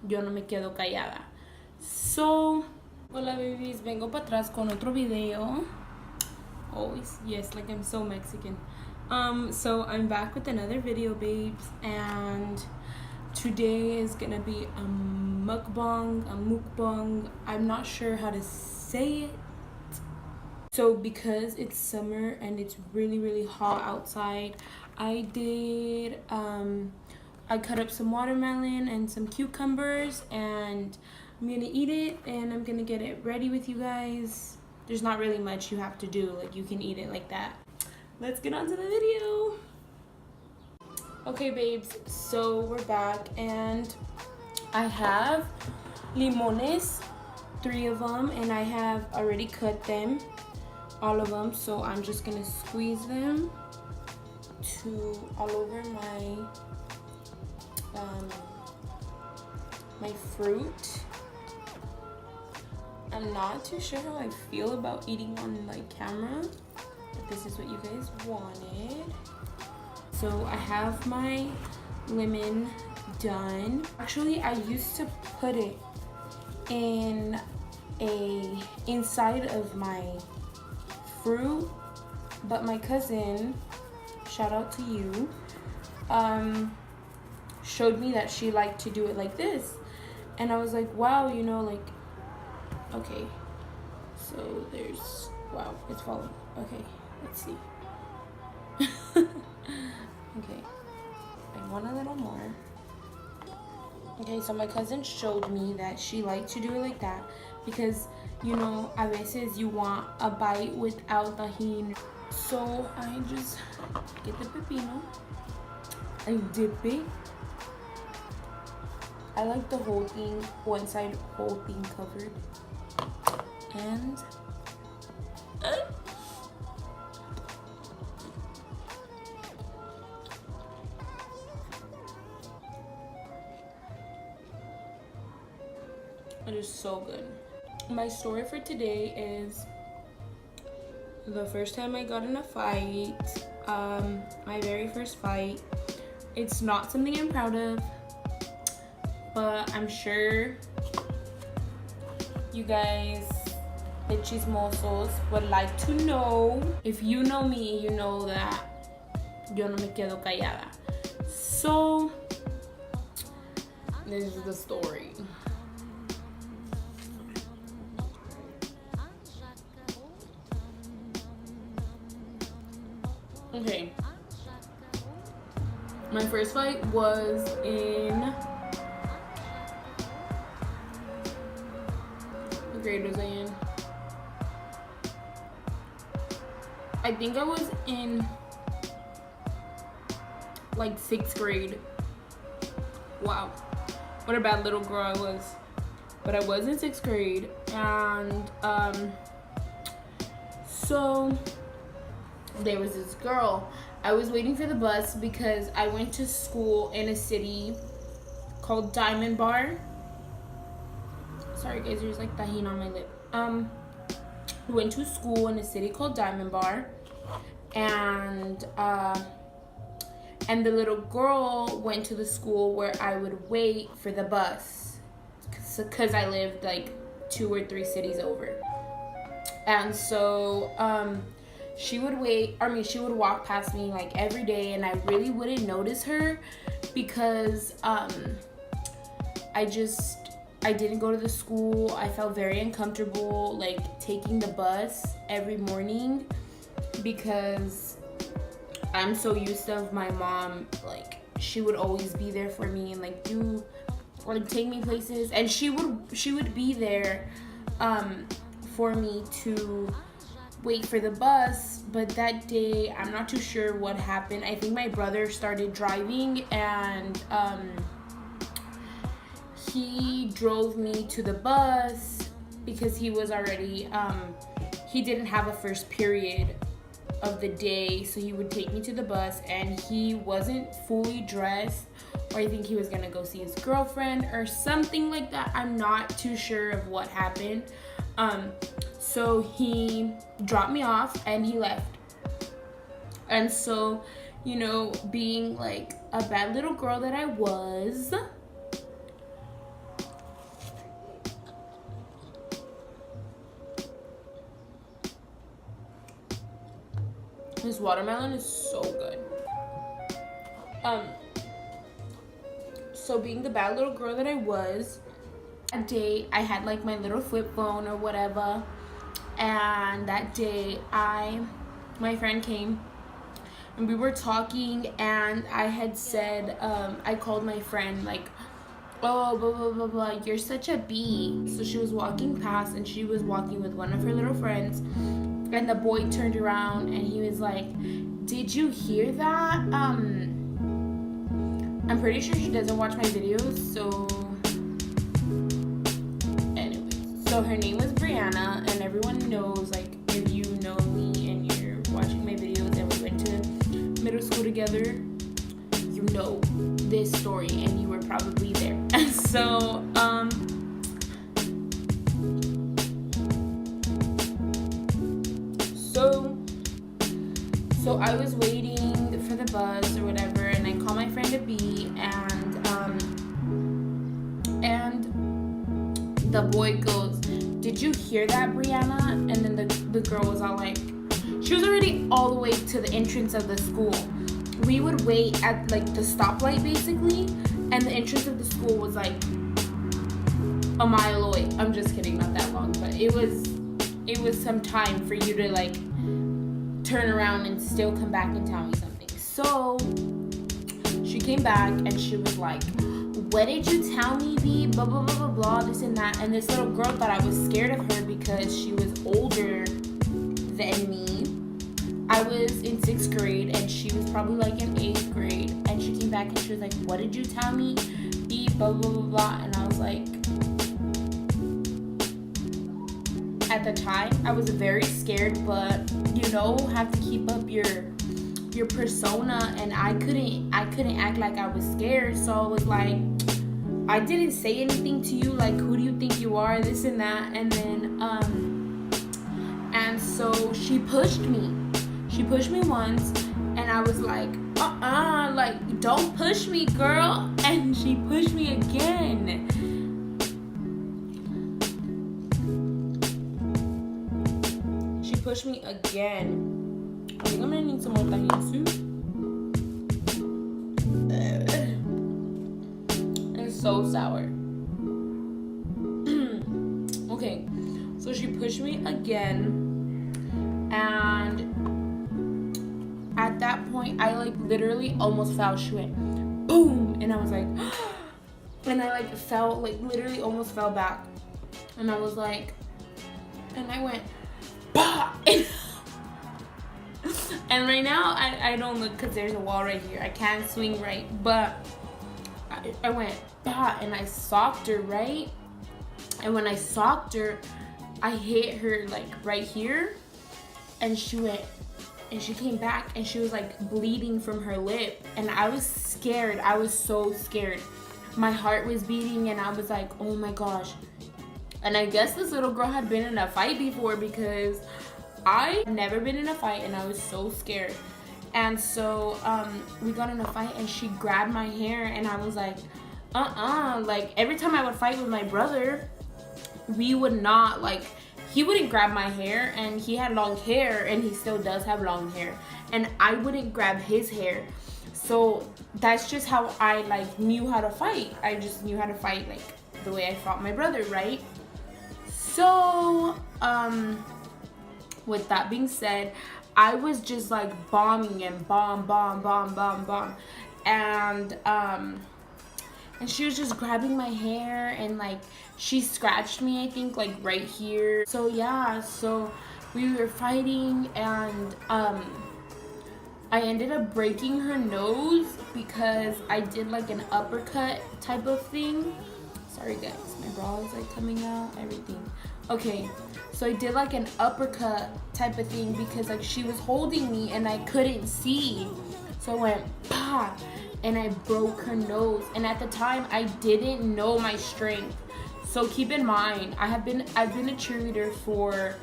yo no me quedo callada. So, hola babies, vengo para atrás con otro video. Always, yes, like I'm so Mexican. So I'm back with another video, babes, and today is gonna be a mukbang. I'm not sure how to say it. So because it's summer and it's really hot outside, I cut up some watermelon and some cucumbers, and I'm gonna eat it and I'm gonna get it ready with you guys. There's not really much you have to do, like you can eat it like that. Let's get on to the video. Okay babes, so we're back and I have limones, 3 of them, and I have already cut them, all of them, so I'm just gonna squeeze them to all over my fruit. I'm not too sure how I feel about eating on like camera, but this is what you guys wanted. So I have my lemon done. Actually, I used to put it in inside of my fruit, but my cousin, shout out to you, showed me that she liked to do it like this, and I was like, wow, you know, like, okay, so there's, wow, it's falling. Okay, let's see. Okay, I want a little more. Okay, so my cousin showed me that she liked to do it like that because, you know, a veces you want a bite without tahini. So I just get the pepino, I dip it. I like the whole thing, one side whole thing covered. And it is so good. My story for today is the first time I got in a fight, my very first fight. It's not something I'm proud of, but I'm sure you guys, the chismosos, would like to know. If you know me, you know that yo no me quedo callada. So this is the story. Okay, my first fight was in, what grade was I in? I think I was in like 6th grade. Wow, what a bad little girl I was. But I was in 6th grade, and so there was this girl. I was waiting for the bus because I went to school in a city called Diamond Bar. Sorry guys, there's like tahini on my lip. We went to school in a city called Diamond Bar, and the little girl went to the school where I would wait for the bus because I lived like 2 or 3 cities over. And so she would she would walk past me like every day, and I really wouldn't notice her because I didn't go to the school. I felt very uncomfortable like taking the bus every morning because I'm so used to my mom, like she would always be there for me and like take me places, and she would be there for me to wait for the bus. But that day, I'm not too sure what happened. I think my brother started driving, and he drove me to the bus because he was already he didn't have a first period of the day, so he would take me to the bus, and he wasn't fully dressed, or I think he was gonna go see his girlfriend or something like that. I'm not too sure of what happened. So he dropped me off and he left. And so, you know, being like a bad little girl that I was, This watermelon is so good. So being the bad little girl that I was, that day I had like my little flip phone or whatever, and that day my friend came and we were talking, and I had said, I called my friend like, oh, blah, blah, blah, blah, you're such a bee. So she was walking past, and she was walking with one of her little friends, and the boy turned around and he was like, did you hear that? I'm pretty sure she doesn't watch my videos, so anyways. So her name was Brianna, and everyone knows, like, if you know me and you're watching my videos and we went to middle school together, you know this story and you were probably there. So so I was waiting for the bus or whatever, and I called my friend a B, and the boy goes, did you hear that, Brianna? And then the girl was all like, she was already all the way to the entrance of the school. We would wait at like the stoplight basically, and the entrance of the school was like a mile away. I'm just kidding, not that long, but it was some time for you to like turn around and still come back and tell me something. So she came back and she was like, what did you tell me, B? Blah, blah, blah, blah, blah, this and that. And this little girl thought I was scared of her because she was older than me. I was in 6th grade and she was probably like in 8th grade. And she came back and she was like, what did you tell me, B? Blah, blah, blah, blah. And I was like, at the time, I was very scared, but you know, have to keep up your persona, and I couldn't act like I was scared. So I was like, I didn't say anything to you, like, who do you think you are, this and that. And then and so she pushed me once, and I was like, like, don't push me, girl. And she pushed me again. Push me again. I think I'm gonna need some more tahini soup. It's so sour. Okay, so she pushed me again, and at that point I like literally almost fell. She went boom, and I was like and I like fell, like literally almost fell back, and I was like, and I went bah! And right now I don't look because there's a wall right here. I can't swing right, but I went bah, and I socked her, right? And when I socked her, I hit her like right here, and she went, and she came back, and she was like bleeding from her lip, and I was scared. I was so scared. My heart was beating, and I was like, oh my gosh. And I guess this little girl had been in a fight before, because I never been in a fight, and I was so scared. And so we got in a fight, and she grabbed my hair, and I was like, like every time I would fight with my brother, we would not, like, he wouldn't grab my hair, and he had long hair, and he still does have long hair, and I wouldn't grab his hair. So that's just how I like knew how to fight. I just knew how to fight like the way I fought my brother, right? So, with that being said, I was just like bombing and bomb. And she was just grabbing my hair, and like she scratched me, I think, like right here. So yeah, so we were fighting, and I ended up breaking her nose because I did like an uppercut type of thing. Sorry guys, my bra is like coming out, everything. Okay, so I did like an uppercut type of thing because like she was holding me and I couldn't see. So I went bah, and I broke her nose. And at the time I didn't know my strength. So keep in mind, I've been a cheerleader for,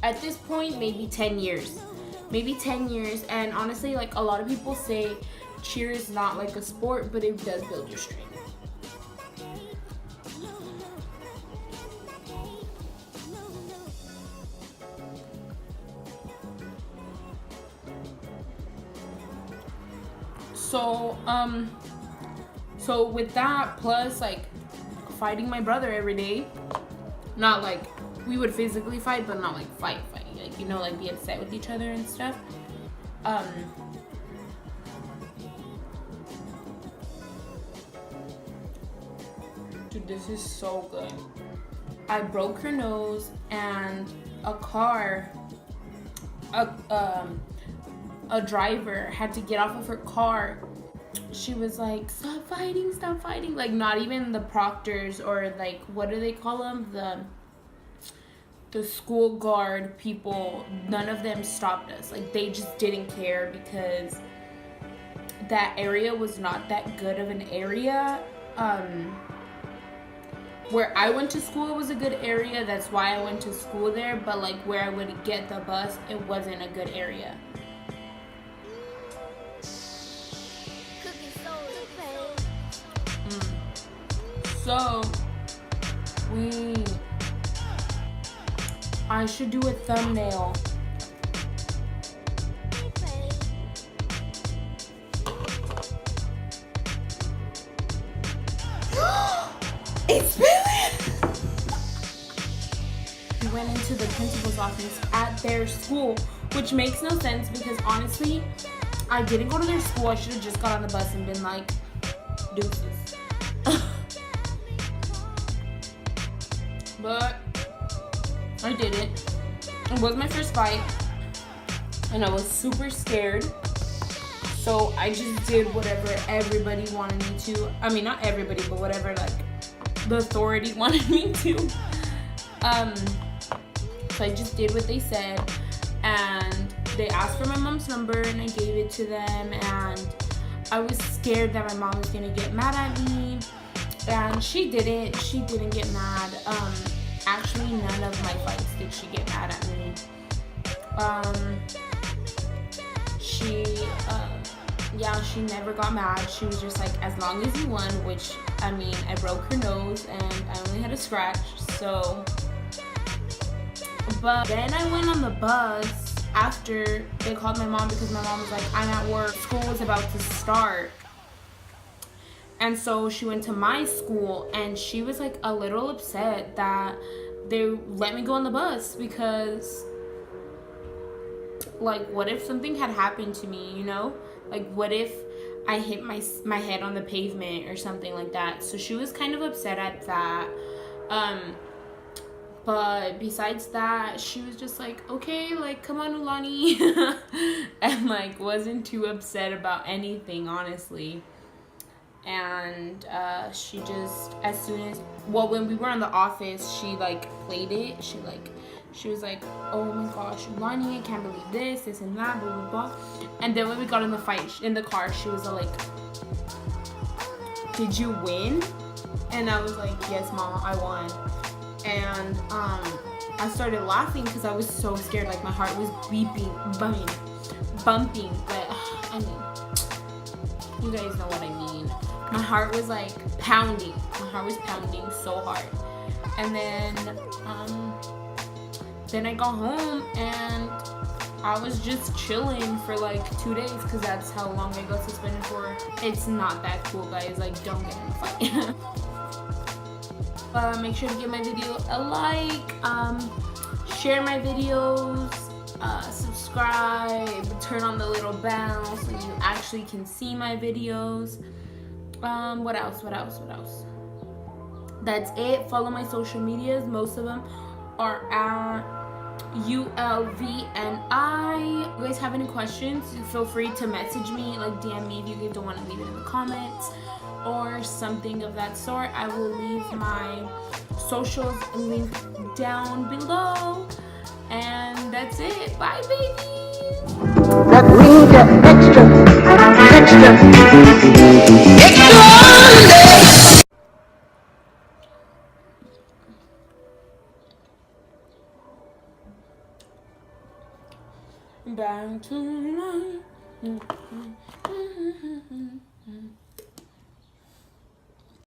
at this point, maybe 10 years. And honestly, like a lot of people say cheer is not like a sport, but it does build your strength. So with that, plus like fighting my brother every day, not like we would physically fight, but not like fight, like, you know, like be upset with each other and stuff. Dude, this is so good. I broke her nose, and a driver had to get off of her car. She was like, stop fighting. Like, not even the proctors, or like, what do they call them? The school guard people, none of them stopped us. Like, they just didn't care, because that area was not that good of an area. Where I went to school was a good area, that's why I went to school there, but like where I would get the bus, it wasn't a good area. So I should do a thumbnail. It's Billy! We went into the principal's office at their school, which makes no sense, because honestly, I didn't go to their school. I should have just got on the bus and been like, deuces. But I did it. It was my first fight, and I was super scared. So I just did whatever everybody wanted me to. I mean, not everybody, but whatever like the authority wanted me to. So I just did what they said, and they asked for my mom's number, and I gave it to them, and I was scared that my mom was gonna get mad at me, and she didn't get mad. Actually, none of my fights did she get mad at me. She never got mad. She was just like, as long as you won, which, I mean, I broke her nose and I only had a scratch, so. But then I went on the bus after they called my mom, because my mom was like, I'm at work, school was about to start. And so she went to my school, and she was like a little upset that they let me go on the bus, because like, what if something had happened to me, you know? Like, what if I hit my head on the pavement or something like that? So she was kind of upset at that. But besides that, she was just like, okay, like, come on, Ulani. And like, wasn't too upset about anything, honestly. And she just, as soon as, well, when we were in the office, she like played it. She was like, oh my gosh, Ulani, I can't believe this and that, blah, blah, blah. And then when we got in the fight, in the car, she was like, did you win? And I was like, yes, Mom, I won. And I started laughing because I was so scared. Like, my heart was bumping. But, I mean, you guys know what I mean. My heart was like pounding. My heart was pounding so hard. And then I got home, and I was just chilling for like 2 days, because that's how long I got suspended for. It's not that cool, guys. Like, don't get in a fight. Make sure to give my video a like, share my videos, subscribe, turn on the little bell so you actually can see my videos. What else? That's it. Follow my social medias. Most of them are at ULVNI. If you guys have any questions, feel free to message me, like DM me if you don't want to leave it in the comments or something of that sort. I will leave my socials linked down below. And that's it. Bye, babies. That means extra. Back to life.